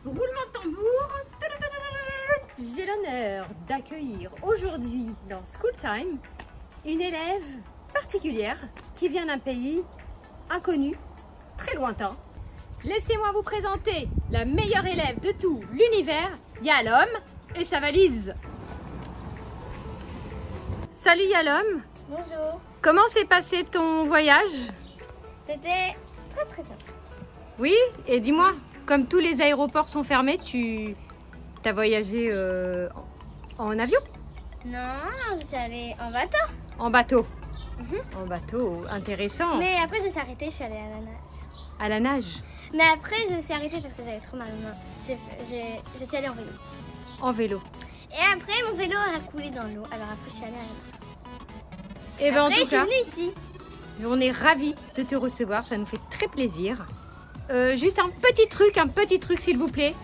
Roulement de tambour. J'ai l'honneur d'accueillir aujourd'hui dans School Time une élève particulière qui vient d'un pays inconnu, très lointain. Laissez-moi vous présenter la meilleure élève de tout l'univers, Yalom, et sa valise. Salut Yalom. Bonjour. Comment s'est passé ton voyage? C'était très bien. Oui, et dis-moi, comme tous les aéroports sont fermés, tu as voyagé en avion? Non, je suis allée en bateau. En bateau. En bateau, intéressant. Mais après, je me suis arrêtée, je suis allée à la nage. À la nage? Mais après, je me suis arrêtée parce que j'avais trop mal aux mains. Je suis allée en vélo. En vélo. Et après, mon vélo a coulé dans l'eau. Alors après, je suis allée à la nage. Et ben en Après, tout je suis cas, venue ici. on est ravis de te recevoir, ça nous fait très plaisir. Juste un petit truc s'il vous plaît.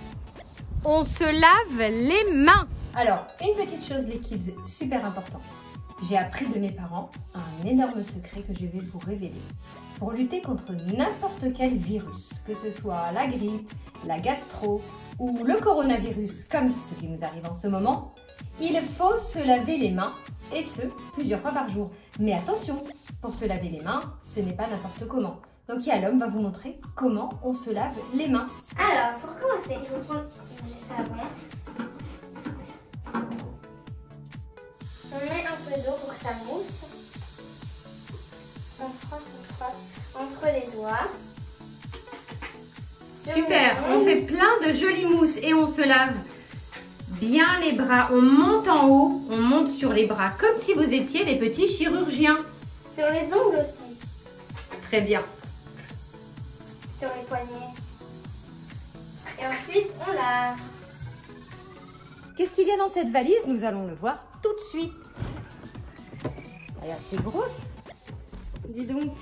On se lave les mains. Alors, une petite chose les kids, super important. J'ai appris de mes parents un énorme secret que je vais vous révéler. Pour lutter contre n'importe quel virus, que ce soit la grippe, la gastro ou le coronavirus, comme ce qui nous arrive en ce moment, il faut se laver les mains, et ce, plusieurs fois par jour. Mais attention, pour se laver les mains, ce n'est pas n'importe comment. Donc Yalom va vous montrer comment on se lave les mains. Alors, pour commencer, je vais prendre du savon. On met un peu d'eau pour que ça mousse. On frotte entre les doigts. Super, on fait plein de jolies mousses et on se lave bien les bras. On monte en haut, on monte sur les bras comme si vous étiez des petits chirurgiens. Sur les ongles aussi. Très bien. Sur les poignets. Et ensuite, on lave. Qu'est-ce qu'il y a dans cette valise? Nous allons le voir tout de suite. Elle est assez grosse. Dis donc.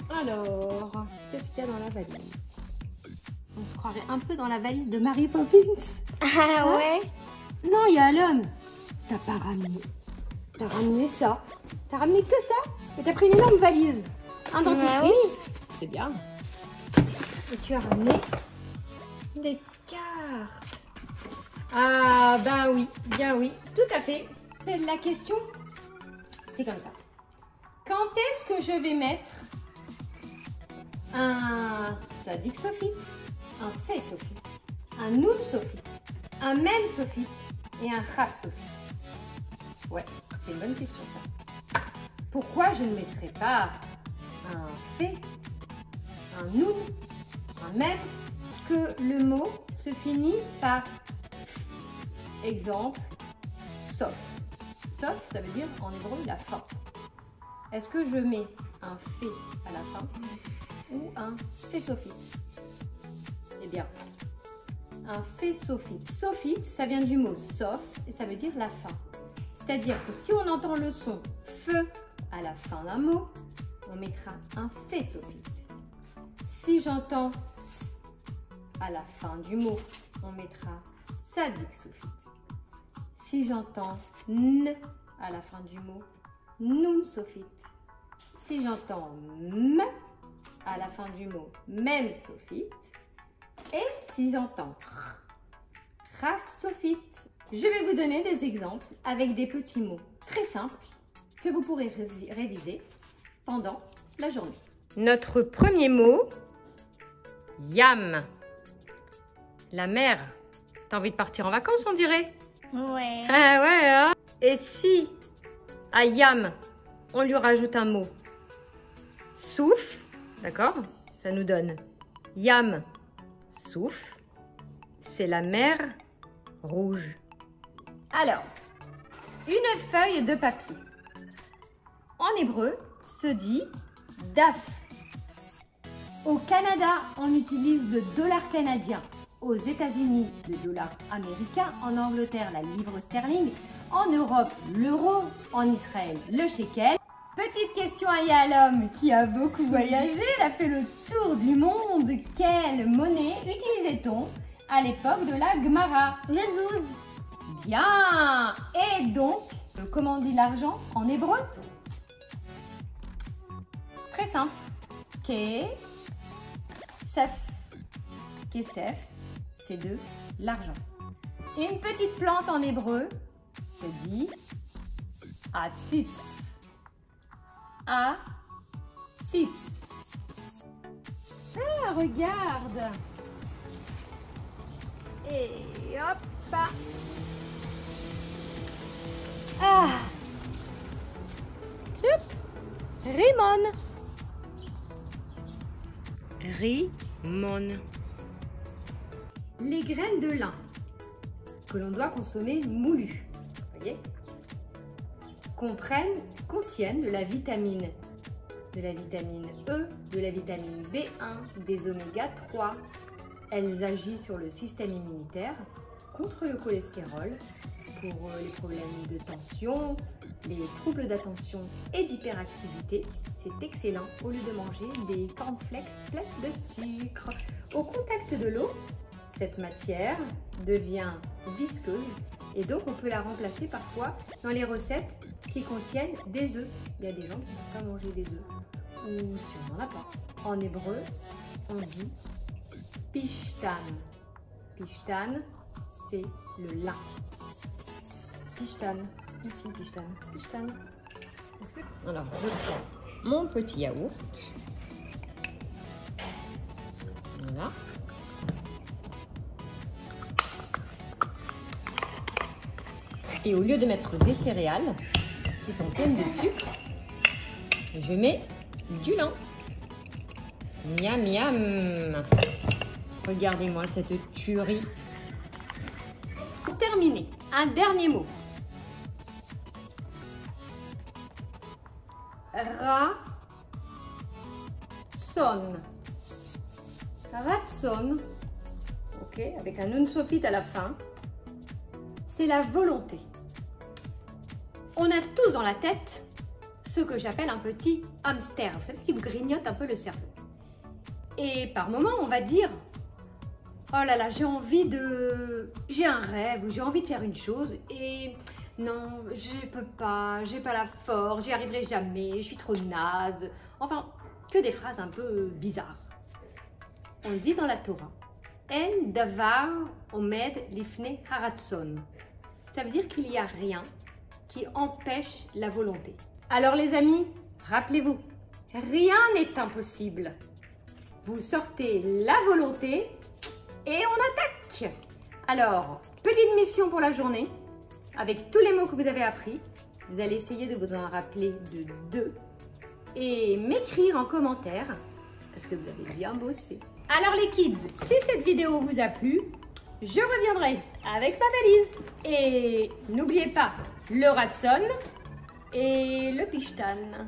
Alors, qu'est-ce qu'il y a dans la valise? On se croirait un peu dans la valise de Mary Poppins. Ah ouais? Non, Yalom, t'as pas ramené. T'as ramené ça. T'as ramené que ça? Et t'as pris une énorme valise. Un dentifrice. Oui. C'est bien. Et tu as ramené des cartes. Ah, bah oui, bien oui, tout à fait. La question, c'est comme ça. Quand est-ce que je vais mettre un Sadik Sofit, un Fay Sofit, un Noun Sofit, un Mem Sofit et un Raf Sofit? Ouais, c'est une bonne question ça. Pourquoi je ne mettrai pas un Fay, un Noun, un Mem? Parce que le mot se finit par exemple, sauf. Sauf, ça veut dire en hébreu la fin. Est-ce que je mets un Fay à la fin ou un Fay Sofit? Eh bien, un Fay Sofit. Sofit, ça vient du mot sauf et ça veut dire la fin. C'est-à-dire que si on entend le son feu à la fin d'un mot, on mettra un Fay Sofit. Si j'entends ts à la fin du mot, on mettra Sadik Sofit. Si j'entends n à la fin du mot, Noun Sofit. Si j'entends m à la fin du mot, Mem Sofit. Et si j'entends Raf Sofit. Je vais vous donner des exemples avec des petits mots très simples que vous pourrez réviser pendant la journée. Notre premier mot, Yam. La mer. T'as envie de partir en vacances, on dirait? Ouais. Ah ouais, hein? Et si à Yam, on lui rajoute un mot Souf, d'accord? Ça nous donne Yam, Souf. C'est la mer rouge. Alors, une feuille de papier. En hébreu, se dit daf. Au Canada, on utilise le dollar canadien. Aux États-Unis, le dollar américain. En Angleterre, la livre sterling. En Europe, l'euro. En Israël, le shekel. Petite question à Yalom qui a beaucoup voyagé. Elle a fait le tour du monde. Quelle monnaie utilisait-on à l'époque de la Gemara? Le zouz. Bien. Et donc, comment on dit l'argent en hébreu? Très simple. Ke, Sef. Kesef, c'est de l'argent. Une petite plante en hébreu se dit Atzitz. Atzitz. Ah, regarde. Et hop. Ah. Rimon. Rimon. Les graines de lin que l'on doit consommer moulues, voyez, contiennent de la vitamine E, de la vitamine B1, des oméga 3. Elles agissent sur le système immunitaire, contre le cholestérol, pour les problèmes de tension, les troubles d'attention et d'hyperactivité. C'est excellent au lieu de manger des cornflakes pleins de sucre. Au contact de l'eau, cette matière devient visqueuse et donc on peut la remplacer parfois dans les recettes qui contiennent des œufs. Il y a des gens qui ne peuvent pas manger des œufs ou si on n'en a pas. En hébreu, on dit pishtan. Pishtan, c'est le lin. Pishtan, ici pishtan, pishtan. Alors, je prends mon petit yaourt. Voilà. Et au lieu de mettre des céréales qui sont pleines de sucre, je mets du lin. Miam miam. Regardez-moi cette tuerie. Pour terminer, un dernier mot. Ratson. Ratson, ok, avec un nun sophite à la fin, c'est la volonté. On a tous dans la tête ce que j'appelle un petit hamster, vous savez, qui vous grignote un peu le cerveau. Et par moments, on va dire, oh là là, j'ai un rêve ou j'ai envie de faire une chose et non, je peux pas, j'ai pas la force, j'y arriverai jamais, je suis trop naze. Enfin, que des phrases un peu bizarres. On dit dans la Torah, En davar omed lifne haratson. Ça veut dire qu'il n'y a rien qui empêche la volonté. Alors les amis, rappelez-vous, rien n'est impossible. Vous sortez la volonté et on attaque. Alors, petite mission pour la journée. Avec tous les mots que vous avez appris, vous allez essayer de vous en rappeler de 2 et m'écrire en commentaire parce que vous avez bien bossé. Alors les kids, si cette vidéo vous a plu, je reviendrai avec ma valise. Et n'oubliez pas le ratson et le pishtan.